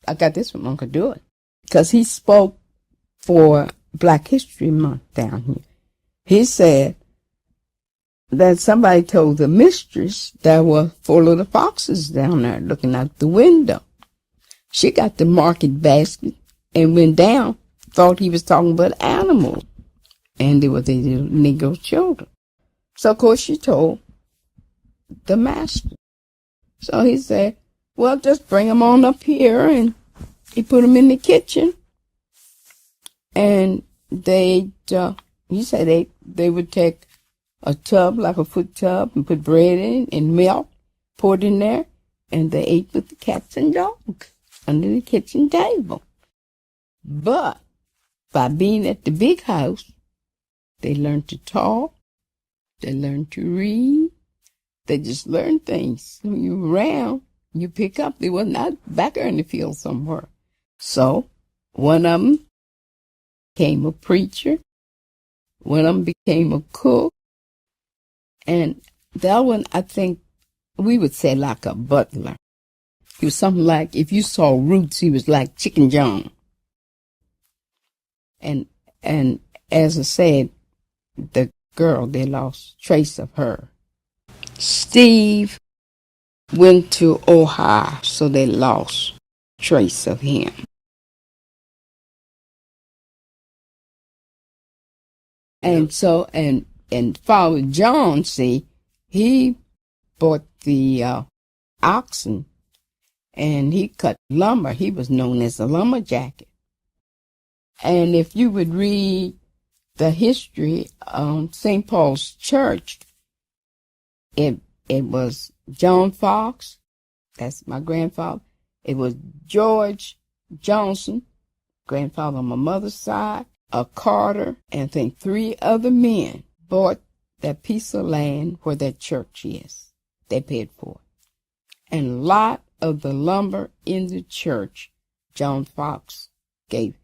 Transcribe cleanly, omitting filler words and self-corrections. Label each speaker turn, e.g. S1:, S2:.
S1: I got this from Uncle Dewey, because he spoke for Black History Month down here. He said that somebody told the mistress there were 4 little foxes down there looking out the window. She got the market basket and went down, thought he was talking about animals, and they were the little Negro children. So, of course, she told the master. So he said, well, just bring them on up here, and he put them in the kitchen. And he said they would take a tub, like a foot tub, and put bread in and milk, pour it in there, and they ate with the cats and dogs under the kitchen table. But by being at the big house, they learned to talk, they learned to read, they just learned things. When you're around, you pick up. They were not back there in the field somewhere. So one of them became a preacher. One of them became a cook. And that one, I think, we would say like a butler. He was something like, if you saw Roots, he was like Chicken John. And as I said, the girl, they lost trace of her. Steve went to Ohio, so they lost trace of him. And so, and Father John, see, he bought the oxen, and he cut lumber. He was known as a lumberjacket. And if you would read the history of St. Paul's Church, it was John Fox, that's my grandfather. It was George Johnson, grandfather on my mother's side, a Carter, and I think 3 other men bought that piece of land where that church is. They paid for it. And a lot of the lumber in the church, John Fox gave